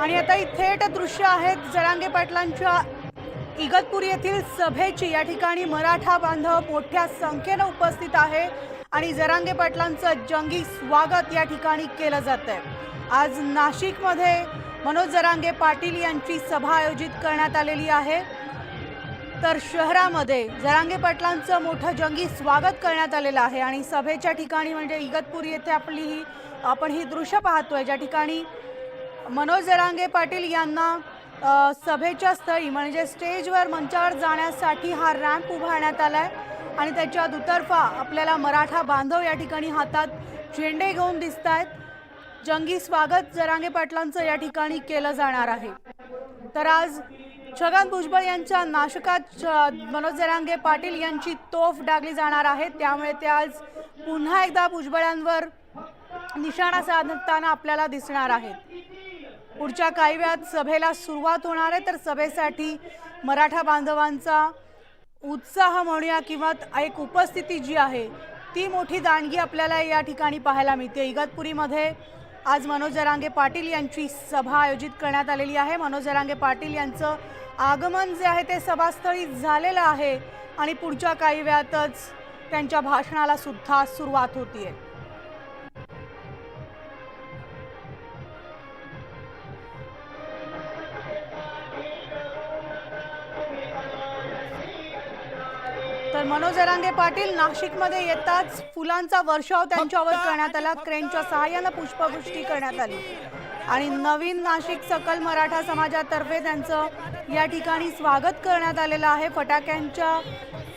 आणि आता ही थेट दृश्य आहेत जरांगे पाटलांच्या इगतपुरी येथील सभेची। या ठिकाणी मराठा बांधव मोठ्या संख्येने उपस्थित आहे आणि जरांगे पाटलांचं जंगी स्वागत या ठिकाणी केलं जातंय। आज नाशिकमध्ये मनोज जरांगे पाटील यांची सभा आयोजित करण्यात आलेली आहे, तर शहरामध्ये जरांगे पाटलांचं मोठं जंगी स्वागत करण्यात आलेलं आहे। आणि सभेच्या ठिकाणी म्हणजे इगतपुरी येथे आपण ही दृश्य पाहतोय, ज्या ठिकाणी मनोज जरांगे पाटील यांना सभेच्या स्थळी म्हणजे स्टेजवर मंचावर जाण्यासाठी हा रॅम्प उभारण्यात आलाय आणि त्याच्या दुतर्फा आपल्याला मराठा बांधव या ठिकाणी हातात झेंडे घेऊन दिसतायत। जंगी स्वागत जरांगे पाटलांचं या ठिकाणी केलं जाणार आहे। तर आज छगन भुजबळ यांच्या नाशकात मनोज जरांगे पाटील यांची तोफ डागली जाणार आहे, त्यामुळे ते आज पुन्हा एकदा भुजबळांवर निशाणा साधताना आपल्याला दिसणार आहेत। पुढच्या काही वेळात सभेला सुरुवात होणार आहे, तर सभेसाठी मराठा बांधवांचा उत्साह म्हणूया किंवा एक उपस्थिती जी आहे ती मोठी दांडगी आपल्याला या ठिकाणी पाहायला मिळते। इगतपुरीमध्ये आज मनोज जरांगे पाटील यांची सभा आयोजित करण्यात आलेली आहे। मनोज जरांगे पाटील यांचं आगमन जे आहे ते सभास्थळी झालेलं आहे आणि पुढच्या काही वेळातच त्यांच्या भाषणाला सुद्धा सुरुवात होतीये। तर मनोज जरांगे पाटील नाशिकमध्ये येताच फुलांचा वर्षाव त्यांच्यावर करण्यात आला। क्रेनच्या सहाय्याने पुष्पवृष्टी करण्यात आली आणि नवीन नाशिक सकल मराठा समाजातर्फे त्यांचं या ठिकाणी स्वागत करण्यात आलेलं आहे। फटाक्यांच्या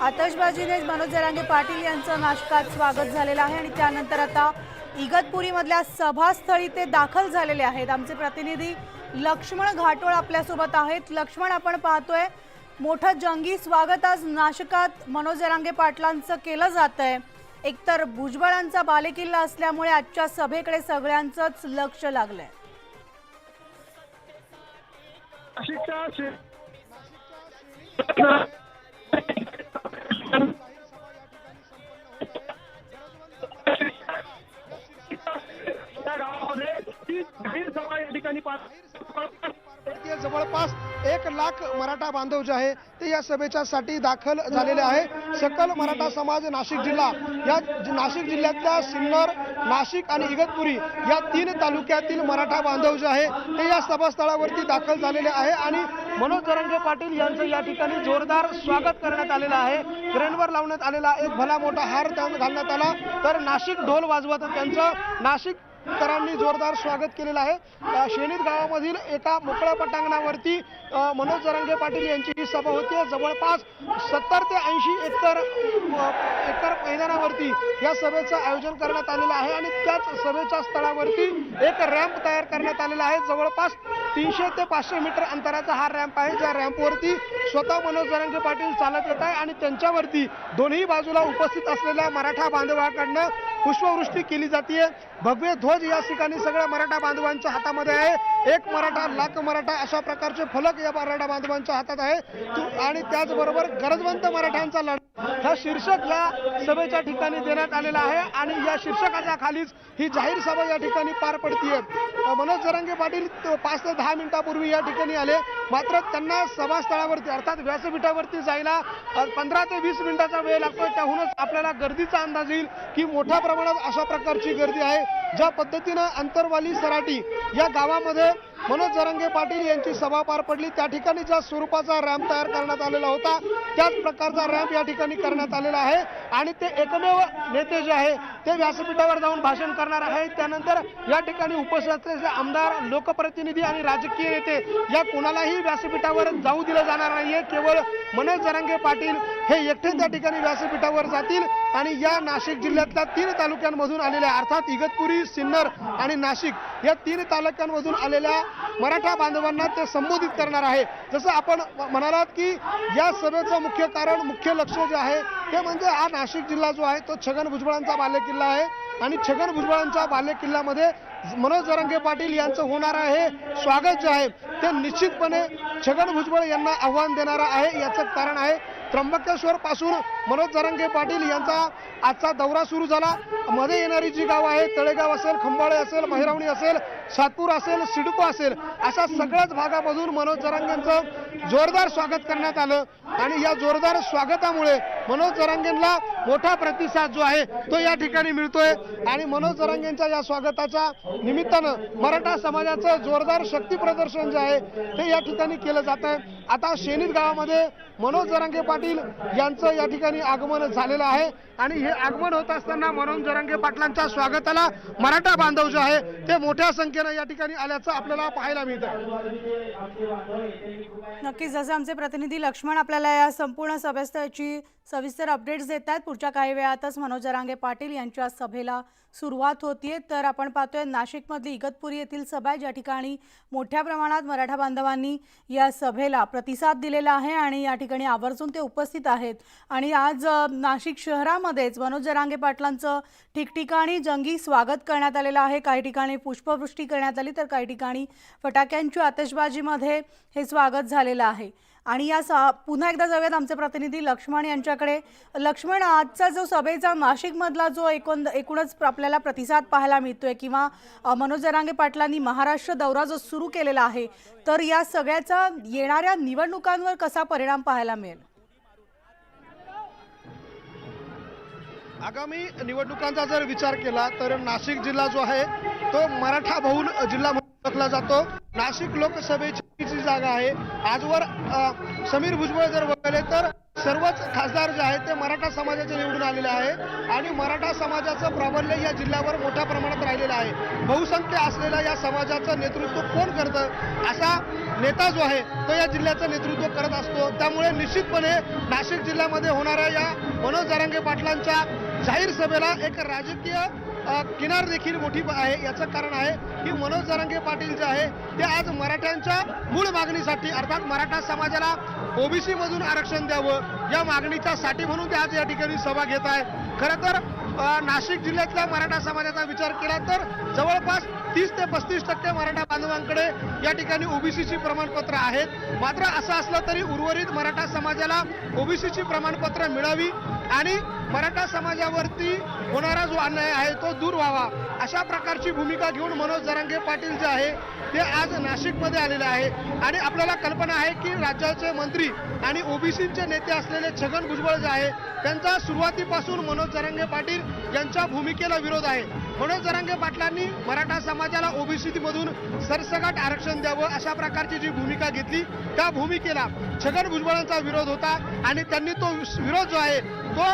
आतषबाजीने मनोज जरांगे पाटील यांचं नाशिकात स्वागत झालेलं आहे आणि त्यानंतर आता इगतपुरीमधल्या सभास्थळी ते दाखल झालेले आहेत। आमचे प्रतिनिधी लक्ष्मण घाटोळ आपल्यासोबत आहेत। लक्ष्मण, आपण पाहतोय मोठं जंगी स्वागत आज नाशिकात मनोज जरांगे पाटलांचं केलं जातंय। एकतर भुजबळांचा बालेकिल्ला असल्यामुळे आजच्या सभेकडे सगळ्यांचंच लक्ष लागलंय। जवळपास 1 लाख मराठा बांधव जे आहे ते या सभेच्यासाठी दाखल झालेले आहे। सकल मराठा समाज नाशिक जिल्हा या नाशिक जिल्ह्यातल्या सिन्नर, नाशिक आणि इगतपुरी या 3 तालुक्यातील मराठा बांधव जे आहे ते या सभास्थळावरती दाखल झालेले आहे आणि मनोज जरांगे पाटील यांचं या ठिकाणी जोरदार स्वागत करण्यात आलेलं आहे। क्रेनवर लावण्यात आलेला एक भला मोठा हार घालण्यात आला, तर नाशिक ढोल वाजवत त्यांचं नाशिककरांनी जोरदार स्वागत केलेलं आहे। शेणीत गावामधील एका मोकळ्या पटांगणावरती मनोज जरांगे पाटील यांची ही सभा होती। जवळपास 70 ते 80 एकर मैदानावरती या सभेचं आयोजन करण्यात आलेलं आहे आणि त्याच सभेच्या स्थळावरती एक रॅम्प तयार करण्यात आलेला आहे। जवळपास 300 ते 500 मीटर अंतराचा हा रॅम्प आहे, ज्या रॅम्पवरती स्वतः मनोज जरांगे पाटील चालत येत आहे आणि त्यांच्यावरती दोन्ही बाजूला उपस्थित असलेल्या मराठा बांधवांकडनं पुष्पवृष्टी केली जाते। भव्य ध्वज या ठिकाणी सगळ्या मराठा बांधवांच्या हातामध्ये आहे। एक मराठा लाख मराठा अशा प्रकारचे फलक या मराठा बांधवांच्या हातात आहे आणि त्याचबरोबर गरजवंत मराठ्यांचा लढा हा शीर्षक या सभेच्या ठिकाणी देण्यात आलेला आहे आणि या शीर्षकाच्या खालीच ही जाहीर सभा या ठिकाणी पार पडतीये। मनोज जरांगे पाटील 5 ते 10 मिनिटांपूर्वी या ठिकाणी आले, मात्र त्यांना सभास्थळावरती अर्थात व्यासपीठावरती जायला 15 ते 20 मिनिटाचा वेळ लागतोय। त्याहूनच आपल्याला गर्दीचा अंदाज येईल की मोठ्या प्रमाणात अशा प्रकारची गर्दी आहे। ज्या पद्धतीनं अंतरवाली सराटी या गावामध्ये मनोज जरांगे पाटील यांची सभा पार पडली, त्या ठिकाणी ज्या स्वरूपाचा रॅम्प तयार करण्यात आलेला होता त्याच प्रकारचा रॅम्प या ठिकाणी करण्यात आलेला आहे आणि ते एकमेव नेते जे आहे ते व्यासपीठावर जाऊन भाषण करणार आहे। त्यानंतर या ठिकाणी उपस्थित असलेले आमदार, लोकप्रतिनिधी आणि राजकीय नेते या कोणालाही व्यासपीठावर जाऊ दिलं जाणार नाहीये। केवळ मनोज जरांगे पाटील हे एकटे त्या ठिकाणी व्यासपीठावर जातील आणि या नाशिक जिल्ह्यातल्या 3 तालुक्यांमधून आलेल्या अर्थात इगतपुरी, सिन्नर आणि नाशिक या 3 तालुक्यांमधून आलेल्या मराठा बांधवांना ते संबोधित करणार आहे। जसं आपण म्हणालात की या सभेचं मुख्य कारण, मुख्य लक्ष जे आहे ते म्हणजे हा नाशिक जिल्हा जो आहे तो छगन भुजबळांचा बालेकिल्ला आहे आणि छगन भुजबळांच्या बालेकिल्ल्यामध्ये मनोज जरांगे पाटील यांचं होणार आहे स्वागत जे आहे ते निश्चितपणे छगन भुजबळ यांना आव्हान देणारा आहे। याचं कारण आहे त्र्यंबकेश्वर पासून मनोज जरांगे पाटील यांचा आजचा दौरा सुरू झाला। मध्ये येणारी जी गावं आहेत, तळेगाव असेल, खंबाळे असेल, महिरावणी असेल, सातपूर असेल, सिडको असेल, अशा सगळ्याच भागामधून मनोज जरांगेंचं जोरदार स्वागत करण्यात आलं आणि या जोरदार स्वागतामुळे मनोज जरांगेंना मोठा प्रतिसाद जो आहे तो या ठिकाणी मिळतोय आणि मनोज जरांगेंच्या या स्वागताच्या निमित्तानं मराठा समाजाचं जोरदार शक्ती प्रदर्शन जे आहे ते या ठिकाणी केलं जात आहे। आता शेनीत गावामध्ये मनोज जरांगे पाटील यांचं या ठिकाणी आगमन झालेलं आहे आणि हे आगमन होत असताना मनोज जरांगे पाटलांच्या स्वागताला मराठा बांधव जे आहे ते मोठ्या संख्येनं या ठिकाणी आल्याचं आपल्याला पाहायला मिळतं। नक्कीच, जसं आमचे प्रतिनिधी लक्ष्मण आपल्याला या संपूर्ण सभेची सविस्तर अपडेट्स देत आहेत। पुढच्या काही वेळातच मनोज जरांगे पाटील यांच्या सभेला सुरुवात होतीये। तर आपण पाहतोय नाशिकमधली इगतपुरी येथील सभा ज्या ठिकाणी मोठ्या प्रमाणात मराठा बांधवांनी या सभेला प्रतिसाद दिलेला आहे आणि या ठिकाणी आवर्जून ते उपस्थित आहेत आणि आज नाशिक शहरामध्येच मनोज जरांगे पाटलांचं ठिकठिकाणी जंगी स्वागत करण्यात आलेलं आहे। काही ठिकाणी पुष्पवृष्टी करण्यात आली तर काही ठिकाणी फटाक्यांच्या आतिषबाजीमध्ये हे स्वागत झालेलं आहे। आणि या पुन्हा एकदा जाऊयात आमचे प्रतिनिधी लक्ष्मण यांच्याकडे। लक्ष्मण, आजचा जो सभेचा नाशिकमधला जो एकूणच आपल्याला प्रतिसाद पाहायला मिळतोय किंवा मनोज जरांगे पाटलांनी महाराष्ट्र दौरा जो सुरू केलेला आहे, तर या सगळ्याचा येणाऱ्या निवडणुकांवर कसा परिणाम पाहायला मिळेल? आगामी निवडणुकांचा जर विचार केला तर नाशिक जिल्हा जो आहे तो मराठा बहुल जिल्हा म्हणून ओळखला जातो। नाशिक लोकसभेची जी जागा आहे आजवर समीर भुजबळ जर वगळले तर सर्वच खासदार जे आहेत ते मराठा समाजाचे निवडून आलेले आहे आणि मराठा समाजाचं प्राबल्य या जिल्ह्यावर मोठ्या प्रमाणात राहिलेलं आहे। बहुसंख्य असलेल्या या समाजाचं नेतृत्व कोण करतं असा नेता जो आहे तो या जिल्ह्याचं नेतृत्व करत असतो। त्यामुळे निश्चितपणे नाशिक जिल्ह्यामध्ये होणाऱ्या या मनोज जरांगे पाटलांच्या जाहीर सभेला एक राजकीय किनार देखील मोठी आहे। याचं कारण आहे की मनोज जरांगे पाटील जे आहे ते आज मराठ्यांच्या मूळ मागणीसाठी अर्थात मराठा समाजाला ओबीसी मधून आरक्षण द्यावं या मागणीच्या साठी म्हणून ते आज या ठिकाणी सभा घेत आहे। खरं तर नाशिक जिल्ह्यातल्या मराठा समाजाचा विचार केला तर जवळपास 30 ते 35% मराठा बांधवांकडे या ठिकाणी ओबीसीची प्रमाणपत्र आहेत। मात्र असं असलं तरी उर्वरित मराठा समाजाला ओबीसीची प्रमाणपत्र मिळावी आणि मराठा समाजावरती होणारा जो अन्याय आहे तो दूर व्हावा अशा प्रकारची भूमिका घेऊन मनोज जरांगे पाटील जे आहे ते आज नाशिकमध्ये आलेले आहे आणि आपल्याला कल्पना आहे की राज्याचे मंत्री आणि ओबीसीचे नेते असलेले छगन भुजबळ जे आहे त्यांचा सुरुवातीपासून मनोज जरांगे पाटील यांच्या भूमिकेला विरोध आहे। मनोज जरांगे पाटलांनी मराठा समाजाला ओबीसी मधून सरसकट आरक्षण द्यावं अशा प्रकारची जी भूमिका घेतली त्या भूमिकेला छगन भुजबळांचा विरोध होता आणि त्यांनी तो विरोध जो आहे तो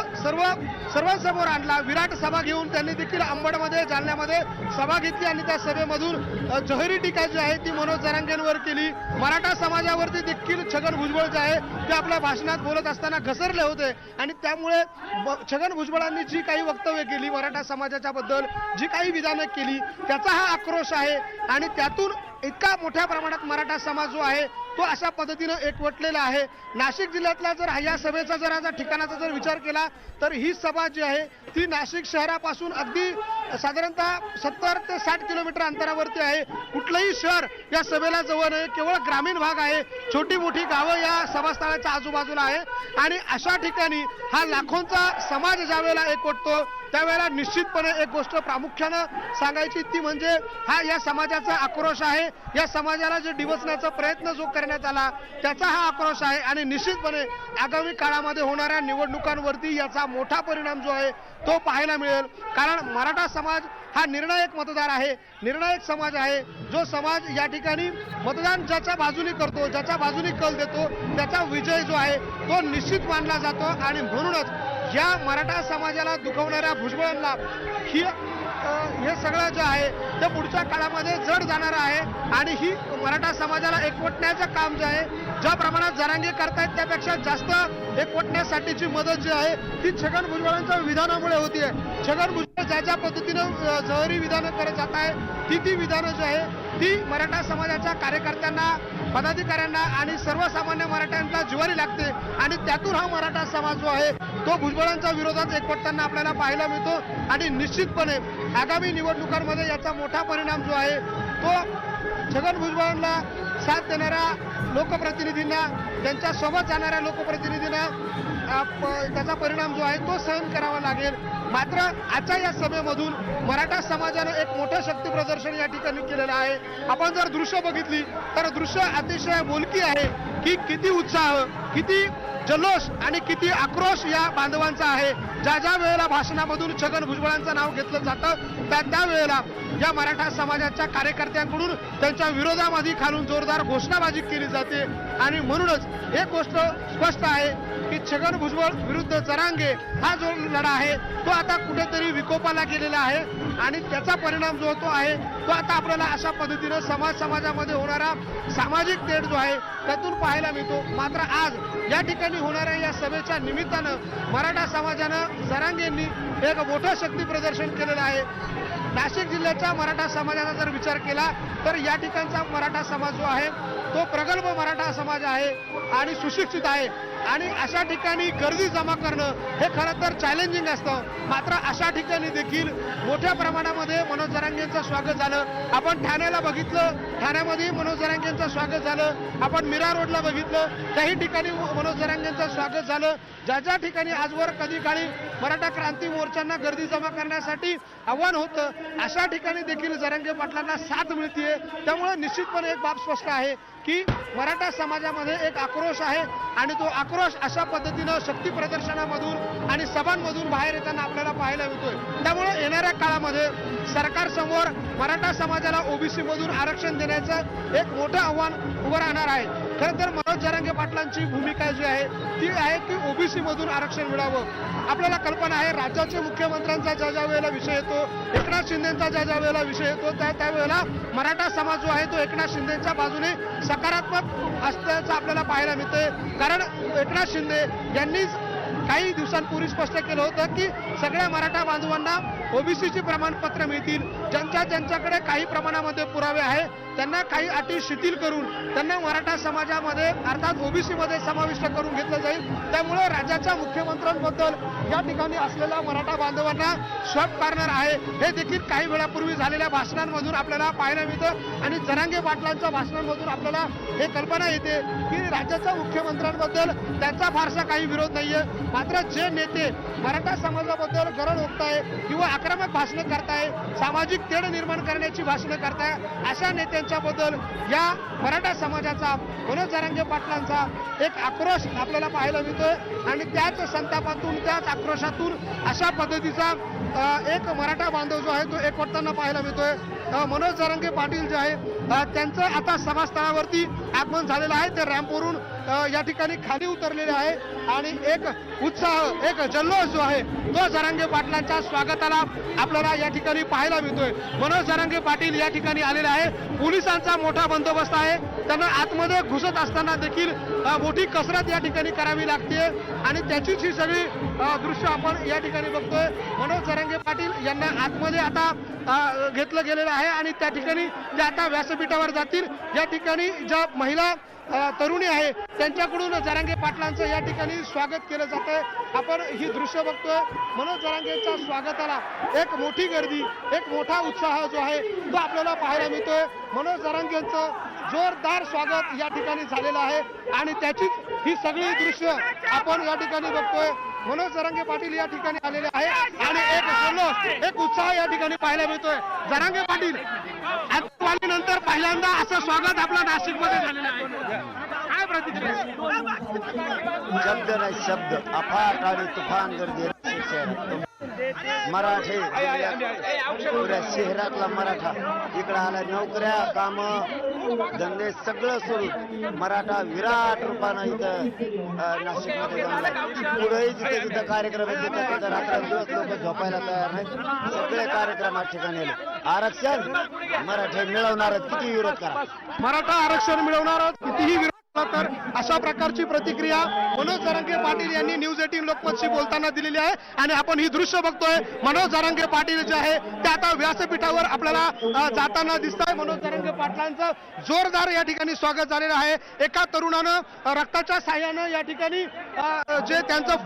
सर्वांसमोर आणला। विराट सभा घेऊन त्यांनी देखील अंबडमध्ये जालन्यामध्ये सभा घेतली आणि त्या सभेमधून जहरी टीका जी आहे ती मनोज जरांगेंवर केली। मराठा समाजावरती देखील छगन भुजबळ जे आहे ते आपल्या भाषणात बोलत असताना घसरले होते आणि त्यामुळे छगन भुजबळांनी जी काही वक्तव्य केली मराठा समाजाच्या बद्दल जी काही विधानं केली त्याचा हा आक्रोश आहे आणि त्यातून इतका मोठ्या प्रमाणात मराठा समाज जो आहे तो अशा पद्धतीनं एकवटलेला आहे। नाशिक जिल्ह्यातला जर या सभेचा जर आज ठिकाणाचा जर विचार केला तर ही सभा जी आहे ती नाशिक शहरापासून अगदी साधारणतः 70 ते 60 किलोमीटर अंतरावरती आहे। कुठलंही शहर या सभेला जवळ नाही, केवळ ग्रामीण भाग आहे, छोटी मोठी गावं या सभास्थळाच्या आजूबाजूला आहे आणि अशा ठिकाणी हा लाखोंचा समाज ज्यावेळेला एकवटतो त्यावेळेला निश्चितपणे एक गोष्ट प्रामुख्यानं सांगायची ती म्हणजे हा या समाजाचा आक्रोश आहे। या समाजाला जे डिवचण्याचा प्रयत्न जो करण्यात आला त्याचा हा आक्रोश आहे आणि निश्चितपणे आगामी काळामध्ये होणाऱ्या निवडणुकांवरती याचा मोठा परिणाम जो आहे तो पाहायला मिळेल। कारण मराठा समाज हा निर्णायक मतदार आहे, निर्णायक समाज आहे। जो समाज या ठिकाणी मतदान ज्याच्या बाजूने करतो, ज्याच्या बाजूने कल देतो त्याचा विजय जो आहे तो निश्चित मानला जातो आणि म्हणूनच या मराठा समाजाला दुखवणाऱ्या भुजबळांना हे सगळं जे आहे ते पुढच्या काळामध्ये जड जाणार आहे आणि ही मराठा समाजाला एकवटण्याचं काम जे आहे ज्या प्रमाणात जरांगे करतायत त्यापेक्षा जास्त एकवटण्यासाठीची मदत जी आहे ती छगन भुजबळांच्या विधानामुळे होतीये। छगन भुजबळ ज्या पद्धतीनं जहरी विधानं करत जात आहे ती विधानं जी आहे ती मराठा समाजाच्या कार्यकर्त्यांना, पदाधिकाऱ्यांना आणि सर्वसामान्य मराठ्यांना जिव्हारी लागते आणि त्यातून हा मराठा समाज जो आहे तो भुजबळांच्या विरोधात एकवटताना आपल्याला पाहायला मिळतो आणि निश्चितपणे आगामी निवडणुकांमध्ये याचा मोठा परिणाम जो आहे तो छगन भुजबळांना साथ देणाऱ्या लोकप्रतिनिधींना, त्यांच्या सोबत जाणाऱ्या लोकप्रतिनिधींना त्याचा परिणाम जो आहे तो सहन करावा लागेल. मात्र आजच्या या सभेमधून मराठा समाजानं एक मोठं शक्ती प्रदर्शन या ठिकाणी केलेलं आहे. आपण जर दृश्य बघितली तर दृश्य अतिशय बोलकी आहे की किती उत्साह, किती जल्लोष आणि किती आक्रोश या बांधवांचा आहे. ज्या ज्या वेळेला भाषणामधून छगन भुजबळांचं नाव घेतलं जातं त्या वेळेला या मराठा समाजाच्या कार्यकर्त्यांकडून त्यांच्या विरोधामध्ये खालून जोरदार घोषणाबाजी केली जाते. आणि म्हणूनच एक गोष्ट स्पष्ट आहे की छगन भुजबळ विरुद्ध जरांगे हा जो लढा आहे तो आता कुठेतरी विकोपाला गेलेला आहे. आणि त्याचा परिणाम जो तो आहे तो आता आपल्याला अशा पद्धतीनं समाजामध्ये होणारा सामाजिक तेढ जो आहे त्यातून पाहायला मिळतो. मात्र आज या ठिकाणी होणाऱ्या या सभेच्या निमित्तानं मराठा समाजानं जरांगेंनी एक मोठं शक्ती प्रदर्शन केलेलं आहे. नाशिक जिल्ह्याच्या मराठा समाजाचा जर विचार केला तर या ठिकाणचा मराठा समाज जो आहे तो प्रगल्भ मराठा समाज आहे आणि सुशिक्षित आहे. आणि अशा ठिकाणी गर्दी जमा करणं हे खरं तर चॅलेंजिंग असतं. मात्र अशा ठिकाणी देखील मोठ्या प्रमाणामध्ये मनोज जरांगेंचं स्वागत झालं. आपण ठाण्याला बघितलं, ठाण्यामध्ये मनोज जरांगेंचं स्वागत झालं. आपण मीरा रोडला बघितलं, त्याही ठिकाणी मनोज जरांगेंचं स्वागत झालं. ज्या ज्या ठिकाणी आजवर कधी काळी मराठा क्रांती मोर्चांना गर्दी जमा करण्यासाठी आव्हान होतं अशा ठिकाणी देखील जरांगे पाटलांना साथ मिळते. त्यामुळे निश्चितपणे एक बाब स्पष्ट आहे की मराठा समाजामध्ये एक आक्रोश आहे आणि तो आक्रोश अशा पद्धतीनं शक्ती प्रदर्शनामधून आणि सभांमधून बाहेर येताना आपल्याला पाहायला मिळतोय. त्यामुळे येणाऱ्या काळामध्ये सरकारसमोर मराठा समाजाला ओबीसी मधून आरक्षण देण्याचं एक मोठं आव्हान उभं राहणार आहे. खरं तर मनोज जरांगे पाटलांची भूमिका जी आहे ती आहे की ओबीसी मधून आरक्षण मिळावं. आपल्याला कल्पना आहे राज्याचे मुख्यमंत्र्यांचा ज्या वेळेला विषय येतो, एकनाथ शिंदेचा ज्या वेळेला विषय येतो त्यावेळेला मराठा समाज जो आहे तो एकनाथ शिंदेच्या बाजूने सकारात्मक असल्याचं आपल्याला पाहायला मिळते. कारण एकनाथ शिंदे यांनीच काही दिवसांपूर्वी स्पष्ट केलं होतं की सगळ्या मराठा बांधवांना ओबीसीची प्रमाणपत्र मिळतील. ज्यांच्याकडे काही प्रमाणामध्ये पुरावे आहे त्यांना काही अटी शिथिल करून त्यांना मराठा समाजामध्ये अर्थात ओबीसी मध्ये समाविष्ट करून घेतलं जाईल. त्यामुळे राज्याच्या मुख्यमंत्र्यांबद्दल या ठिकाणी असलेल्या मराठा बांधवांना शॉक पाडणार आहे. हे देखील काही वेळापूर्वी झालेल्या भाषणांमधून आपल्याला पाहायला मिळतं आणि जरांगे पाटलांच्या भाषणांमधून आपल्याला हे कल्पना येते की राज्याच्या मुख्यमंत्र्यांबद्दल त्यांचा फारसा काही विरोध नाहीये. मात्र जे नेते मराठा समाजाबद्दल गरळ ओकताय किंवा आक्रमक भाषणं करताय, सामाजिक तेढ निर्माण करण्याची भाषणं करताय अशा नेत्यांच्या बद्दल या मराठा समाजाचा मनोज जरांगे पाटलांचा एक आक्रोश आपल्याला पाहायला मिळतोय. आणि त्याच संतापातून त्याच आक्रोशातून अशा पद्धतीचा एक मराठा बांधव जो आहे तो एकवटताना पाहायला मिळतोय. मनोज जरांगे पाटील जे आहे त्यांचं आता सभास्थळावरती आगमन झालेलं आहे. ते रॅम्पवरून या ठिकाणी खाली उतरलेले आहे आणि एक उत्साह, एक जल्लोष जो आहे तो जरांगे पाटलांच्या स्वागताला आपल्याला या ठिकाणी पाहायला मिळतोय. मनोज जरांगे पाटील या ठिकाणी आलेले आहे. पोलिसांचा मोठा बंदोबस्त आहे. त्यांना आतमध्ये घुसत असताना देखील मोठी कसरत या ठिकाणी करावी लागते आणि त्याचीच ही सगळी दृश्य आपण या ठिकाणी बघतोय. मनोज जरांगे पाटील यांना आतमध्ये आता घेतलं गेलेलं आहे आणि त्या ठिकाणी ते आता व्यासपीठावर जातील. या ठिकाणी ज्या महिला तरुणी आहे त्यांच्याकडून जरांगे पाटलांचं या ठिकाणी स्वागत केलं जात आहे. आपण ही दृश्य बघतोय. मनोज जरांगेंच्या स्वागताला एक मोठी गर्दी, एक मोठा उत्साह जो आहे तो आपल्याला पाहायला मिळतोय. मनोज जरांगेंचं जोरदार स्वागत या ठिकाणी झालेलं आहे आणि त्याचीच ही सगळी दृश्य आपण या ठिकाणी बघतोय. मनोज जरांगे पाटील या ठिकाणी आलेले आहे आणि एक जल्लोष, एक उत्साह या ठिकाणी पाहायला मिळतोय. जरांगे पाटील नंतर पहिल्यांदा असं स्वागत आपल्या नाशिकमध्ये झालेलं आहे. काय प्रतिक्रिया? शब्द नाही शब्द, अफाट आणि तुफान गर्दी मराठे पुऱ्या शहरातला मराठा इकडे आला. नोकऱ्या, कामं, धंदे सगळं सोडून मराठा विराट रूपानं इथं नाशिकमध्ये जमला. पुढेही जिथे जिथं कार्यक्रम आहे तिथं रात्रंदिवस लोक झोपायला तयार नाहीत. सगळे कार्यक्रम या ठिकाणी आले. आरक्षण मराठे मिळवणार, किती विरोध करा, मराठा आरक्षण मिळवणार कितीही विरोध तर अशा प्रकारची प्रतिक्रिया मनोज जरांगे पाटील यांनी न्यूज 18 लोकमतशी बोलताना दिलेली आहे. आणि आपण ही दृश्य बघतोय. मनोज जरांगे पाटील जे आहे ते आता व्यासपीठावर आपल्याला जाताना दिसत आहे. मनोज जरांगे पाटलांचं जोरदार या ठिकाणी स्वागत झालेलं आहे. एका तरुणानं रक्ताच्या साह्यानं या ठिकाणी जे त्यांचं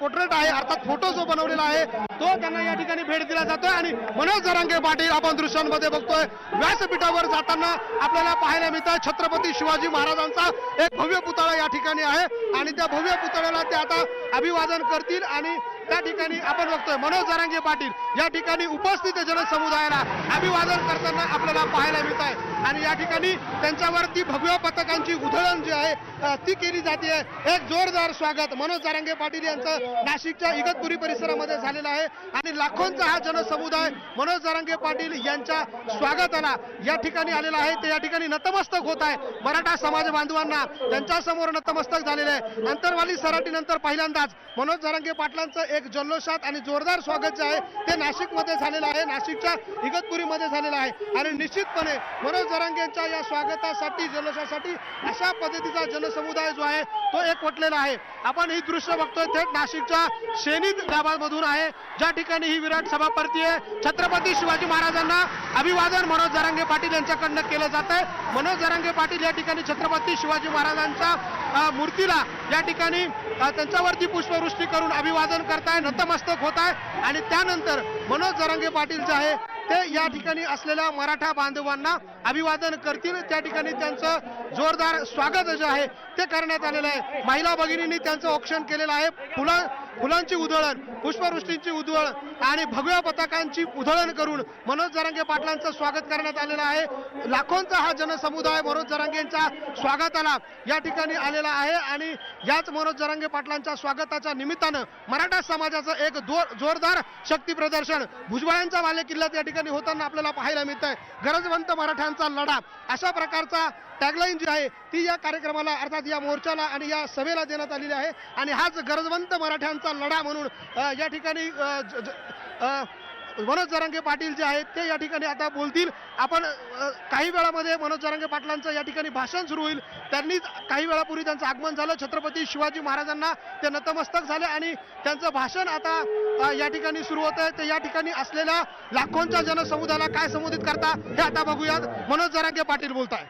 पोर्ट्रेट आहे अर्थात फोटो जो बनवलेला आहे तो त्यांना या ठिकाणी भेट दिला जातोय. आणि मनोज जरांगे पाटील आपण दृश्यांमध्ये बघतोय व्यासपीठावर जाताना आपल्याला पाहायला मिळतं छत्रपती शिवाजी महाराजांचा एक भव्य पुतळा या ठिकाणी आहे आणि त्या भव्य पुतळ्याला ते आता अभिवादन करतील आणि त्या ठिकाणी आपण बघतोय मनोज जरांगे पाटील या ठिकाणी उपस्थित जनसमुदायाला अभिवादन करताना आपल्याला पाहायला मिळत आहे आणि या ठिकाणी त्यांच्यावरती भगव्या पताकांची उधळण जी आहे ती केली जाते. एक जोरदार स्वागत मनोज जरांगे पाटील यांचं नाशिकच्या इगतपुरी परिसरामध्ये झालेलं आहे आणि लाखोंचा हा जनसमुदाय मनोज जरांगे पाटील यांच्या स्वागताला या ठिकाणी आलेला आहे. ते या ठिकाणी नतमस्तक होत आहे. मराठा समाज बांधवांना त्यांच्या समोर नतमस्तक झालेलं आहे. अंतरवाली सराटीनंतर पहिल्यांदाच मनोज जरांगे पाटलांचं एक जल्लोषात आणि जोरदार स्वागत जे आहे ते नाशिकमध्ये झालेलं आहे, नाशिकच्या इगतपुरीमध्ये झालेलं आहे आणि निश्चितपणे मनोज जरांगे यांच्या या स्वागतासाठी जल्लोषासाठी अशा पद्धतीचा जनसमुदाय जो आहे तो एकवटलेला आहे. आपण ही दृश्य बघतोय थेट नाशिकच्या शेनीत गावामधून आहे, ज्या ठिकाणी ही विराट सभा भरतीये. छत्रपती शिवाजी महाराजांना अभिवादन मनोज जरांगे पाटील यांच्याकडनं केलं जात आहे. मनोज जरांगे पाटील या ठिकाणी छत्रपती शिवाजी महाराजांच्या मूर्तीला या ठिकाणी त्यांच्यावरती पुष्पवृष्टी करून अभिवादन करताय, नतमस्तक होत आहे आणि त्यानंतर मनोज जरांगे पाटील जे आहे ते या ठिकाणी असलेल्या मराठा बांधवांना अभिवादन करतील. त्या ठिकाणी त्यांचं जोरदार स्वागत जे आहे ते करण्यात आलेलं आहे. महिला भगिनींनी त्यांचं औक्षण केलेलं आहे. फुलांची उधळण, पुष्पवृष्टींची उधळण आणि भगव्या पताकांची उधळण करून मनोज जरांगे पाटलांचं स्वागत करण्यात आलेलं आहे. लाखोंचा हा जनसमुदाय मनोज जरांगे यांच्या स्वागताला या ठिकाणी आलेला आहे आणि याच मनोज जरांगे पाटलांच्या स्वागताच्या निमित्तानं मराठा समाजाचं एक जोरदार शक्ती प्रदर्शन भुजबळांच्या बालेकिल्ल्यात या ठिकाणी होताना आपल्याला पाहायला मिळत आहे. गरजवंत मराठ्यांचा लढा अशा प्रकारचा टॅगलाईन जी आहे ती या कार्यक्रमाला अर्थात या मोर्चाला आणि या सभेला देण्यात आलेली आहे आणि हाच गरजवंत मराठ्यांचा लढा म्हणून या ठिकाणी मनोज जरांगे पाटील जे आहेत ते या ठिकाणी आता बोलतील. आपण काही वेळामध्ये मनोज जरांगे पाटलांचं या ठिकाणी भाषण सुरू होईल. त्यांनीच काही वेळापूर्वी त्यांचं आगमन झालं. छत्रपती शिवाजी महाराजांना ते नतमस्तक झाले आणि त्यांचं भाषण आता या ठिकाणी सुरू होत आहे. ते या ठिकाणी असलेल्या लाखोंच्या जनसमुदायाला काय संबोधित करता हे आता बघूयात. मनोज जरांगे पाटील बोलताय.